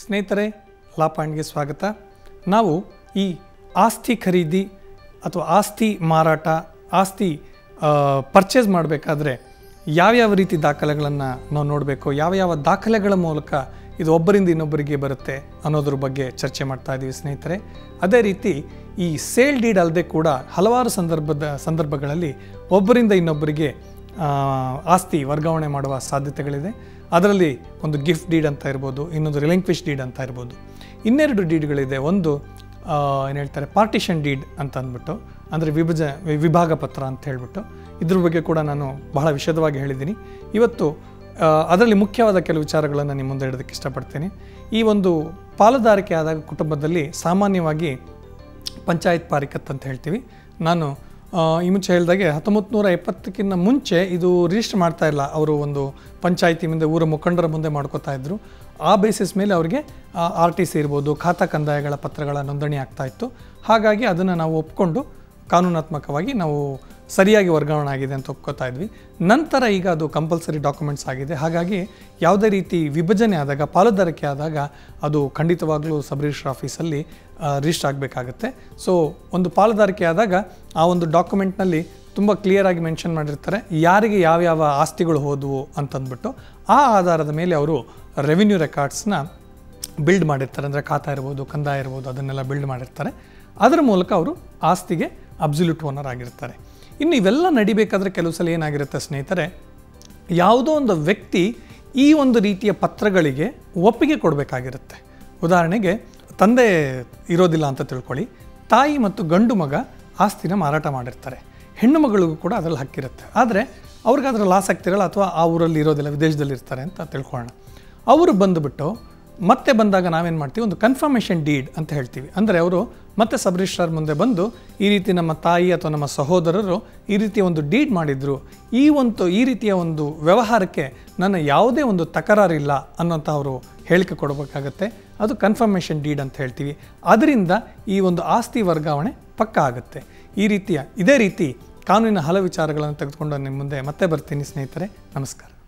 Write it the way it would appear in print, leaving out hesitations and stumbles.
ಸ್ನೇಹಿತರೆ, ಲಾ ಪಾಯಿಂಟ್ಗೆ ಸ್ವಾಗತ. ನಾವು ಈ ಆಸ್ತಿ ಖರೀದಿ ಅಥವಾ ಆಸ್ತಿ ಮಾರಾಟ, ಆಸ್ತಿ ಪರ್ಚೇಸ್ ಮಾಡಬೇಕಾದ್ರೆ ಯಾವ್ಯಾವ ರೀತಿ ದಾಖಲೆಗಳನ್ನು ನಾವು ನೋಡಬೇಕು, ಯಾವ ದಾಖಲೆಗಳ ಮೂಲಕ ಇದು ಒಬ್ಬರಿಂದ ಇನ್ನೊಬ್ಬರಿಗೆ ಬರುತ್ತೆ ಅನ್ನೋದ್ರ ಬಗ್ಗೆ ಚರ್ಚೆ ಮಾಡ್ತಾ ಇದ್ದೀವಿ ಸ್ನೇಹಿತರೆ. ಅದೇ ರೀತಿ ಈ ಸೇಲ್ ಡೀಡ್ ಅಲ್ಲದೆ ಕೂಡ ಹಲವಾರು ಸಂದರ್ಭಗಳಲ್ಲಿ ಒಬ್ಬರಿಂದ ಇನ್ನೊಬ್ಬರಿಗೆ ಆಸ್ತಿ ವರ್ಗಾವಣೆ ಮಾಡುವ ಸಾಧ್ಯತೆಗಳಿದೆ. ಅದರಲ್ಲಿ ಒಂದು ಗಿಫ್ಟ್ ಡೀಡ್ ಅಂತ ಇರ್ಬೋದು, ಇನ್ನೊಂದು ರಿಲಿಂಕ್ವಿಶ್ ಡೀಡ್ ಅಂತ ಇರ್ಬೋದು. ಇನ್ನೆರಡು ಡೀಡ್ಗಳಿದೆ. ಒಂದು ಏನು ಹೇಳ್ತಾರೆ, ಪಾರ್ಟಿಷನ್ ಡೀಡ್ ಅಂತ ಅಂದ್ಬಿಟ್ಟು, ಅಂದರೆ ವಿಭಾಗ ಪತ್ರ ಅಂತ ಹೇಳ್ಬಿಟ್ಟು. ಇದ್ರ ಬಗ್ಗೆ ಕೂಡ ನಾನು ಬಹಳ ವಿಶದವಾಗಿ ಹೇಳಿದ್ದೀನಿ. ಇವತ್ತು ಅದರಲ್ಲಿ ಮುಖ್ಯವಾದ ಕೆಲವು ವಿಚಾರಗಳನ್ನು ನಿಮ್ಮ ಮುಂದೆ ಇಡೋದಕ್ಕೆ ಇಷ್ಟಪಡ್ತೀನಿ. ಈ ಒಂದು ಪಾಲುದಾರಿಕೆ ಆದಾಗ ಕುಟುಂಬದಲ್ಲಿ ಸಾಮಾನ್ಯವಾಗಿ ಪಂಚಾಯತ್ ಪಾರಿಕತ್ ಅಂತ ಹೇಳ್ತೀವಿ. ನಾನು ಈ ಮುಂಚೆ ಹೇಳಿದಾಗೆ 1970ಕ್ಕಿಂತ ಮುಂಚೆ ಇದು ರಿಜಿಸ್ಟರ್ ಮಾಡ್ತಾ ಇಲ್ಲ. ಅವರು ಒಂದು ಪಂಚಾಯತಿ ಮುಂದೆ, ಊರ ಮುಖಂಡರ ಮುಂದೆ ಮಾಡ್ಕೋತಾ ಇದ್ದರು. ಆ ಬೇಸಿಸ್ ಮೇಲೆ ಅವರಿಗೆ RTC ಇರ್ಬೋದು, ಖಾತಾ ಕಂದಾಯಗಳ ಪತ್ರಗಳ ನೋಂದಣಿ ಆಗ್ತಾಯಿತ್ತು. ಹಾಗಾಗಿ ಅದನ್ನು ನಾವು ಒಪ್ಕೊಂಡು ಕಾನೂನಾತ್ಮಕವಾಗಿ ನಾವು ಸರಿಯಾಗಿ ವರ್ಗಾವಣೆ ಆಗಿದೆ ಅಂತ ಒಪ್ಕೋತಾ ಇದ್ವಿ. ನಂತರ ಈಗ ಅದು ಕಂಪಲ್ಸರಿ ಡಾಕ್ಯುಮೆಂಟ್ಸ್ ಆಗಿದೆ. ಹಾಗಾಗಿ ಯಾವುದೇ ರೀತಿ ವಿಭಜನೆ ಆದಾಗ, ಪಾಲುದಾರಿಕೆ ಆದಾಗ ಅದು ಖಂಡಿತವಾಗ್ಲೂ ಸಬ್ ರಿಜಿಸ್ಟ್ರ್ ಆಫೀಸಲ್ಲಿ ರಿಜಿಸ್ಟರ್ ಆಗಬೇಕಾಗತ್ತೆ. ಸೊ ಒಂದು ಪಾಲುದಾರಿಕೆ ಆದಾಗ ಆ ಒಂದು ಡಾಕ್ಯುಮೆಂಟ್ನಲ್ಲಿ ತುಂಬ ಕ್ಲಿಯರಾಗಿ ಮೆನ್ಷನ್ ಮಾಡಿರ್ತಾರೆ ಯಾರಿಗೆ ಯಾವ್ಯಾವ ಆಸ್ತಿಗಳು ಹೋದವು ಅಂತಂದ್ಬಿಟ್ಟು. ಆ ಆಧಾರದ ಮೇಲೆ ಅವರು ರೆವಿನ್ಯೂ ರೆಕಾರ್ಡ್ಸ್ನ ಬಿಲ್ಡ್ ಮಾಡಿರ್ತಾರೆ. ಅಂದರೆ ಖಾತಾ ಇರ್ಬೋದು, ಕಂದಾಯ ಇರ್ಬೋದು, ಅದನ್ನೆಲ್ಲ ಬಿಲ್ಡ್ ಮಾಡಿರ್ತಾರೆ. ಅದರ ಮೂಲಕ ಅವರು ಆಸ್ತಿಗೆ ಅಬ್ಸಲ್ಯೂಟ್ ಓನರ್ ಆಗಿರ್ತಾರೆ. ಇನ್ನು ಇವೆಲ್ಲ ನಡಿಬೇಕಾದ್ರೆ ಕೆಲವು ಸಲ ಏನಾಗಿರುತ್ತೆ ಸ್ನೇಹಿತರೆ, ಯಾವುದೋ ಒಂದು ವ್ಯಕ್ತಿ ಈ ಒಂದು ರೀತಿಯ ಪತ್ರಗಳಿಗೆ ಒಪ್ಪಿಗೆ ಕೊಡಬೇಕಾಗಿರುತ್ತೆ. ಉದಾಹರಣೆಗೆ, ತಂದೆ ಇರೋದಿಲ್ಲ ಅಂತ ತಿಳ್ಕೊಳ್ಳಿ, ತಾಯಿ ಮತ್ತು ಗಂಡು ಮಗ ಆಸ್ತಿನ ಮಾರಾಟ ಮಾಡಿರ್ತಾರೆ. ಹೆಣ್ಣು ಮಗಳಿಗೂ ಕೂಡ ಅದರಲ್ಲಿ ಹಕ್ಕಿರುತ್ತೆ. ಆದರೆ ಅವ್ರಿಗೆ ಅದರಲ್ಲಿ ಆಸಕ್ತಿ ಇರಲ್ಲ, ಅಥವಾ ಆ ಊರಲ್ಲಿ ಇರೋದಿಲ್ಲ, ವಿದೇಶದಲ್ಲಿ ಇರ್ತಾರೆ ಅಂತ ತಿಳ್ಕೊಳ್ಳೋಣ. ಅವರು ಬಂದುಬಿಟ್ಟು ಮತ್ತೆ ಬಂದಾಗ ನಾವೇನು ಮಾಡ್ತೀವಿ, ಒಂದು ಕನ್ಫರ್ಮೇಷನ್ ಡೀಡ್ ಅಂತ ಹೇಳ್ತೀವಿ. ಅಂದರೆ ಅವರು ಮತ್ತೆ ಸಬ್ ರಿಜಿಸ್ಟ್ರಾರ್ ಮುಂದೆ ಬಂದು, ಈ ರೀತಿ ನಮ್ಮ ತಾಯಿ ಅಥವಾ ನಮ್ಮ ಸಹೋದರರು ಈ ರೀತಿಯ ಒಂದು ಡೀಡ್ ಮಾಡಿದ್ರು, ಈ ರೀತಿಯ ಒಂದು ವ್ಯವಹಾರಕ್ಕೆ ನನ್ನ ಯಾವುದೇ ಒಂದು ತಕರಾರಿಲ್ಲ ಅನ್ನೋಂಥ ಅವರು ಹೇಳಿಕೆ ಕೊಡಬೇಕಾಗತ್ತೆ. ಅದು ಕನ್ಫರ್ಮೇಷನ್ ಡೀಡ್ ಅಂತ ಹೇಳ್ತೀವಿ. ಅದರಿಂದ ಈ ಒಂದು ಆಸ್ತಿ ವರ್ಗಾವಣೆ ಪಕ್ಕಾ ಆಗುತ್ತೆ. ಇದೇ ರೀತಿ ಕಾನೂನಿನ ಹಲವು ವಿಚಾರಗಳನ್ನು ತೆಗೆದುಕೊಂಡು ನಿಮ್ಮ ಮುಂದೆ ಮತ್ತೆ ಬರ್ತೀನಿ ಸ್ನೇಹಿತರೆ. ನಮಸ್ಕಾರ.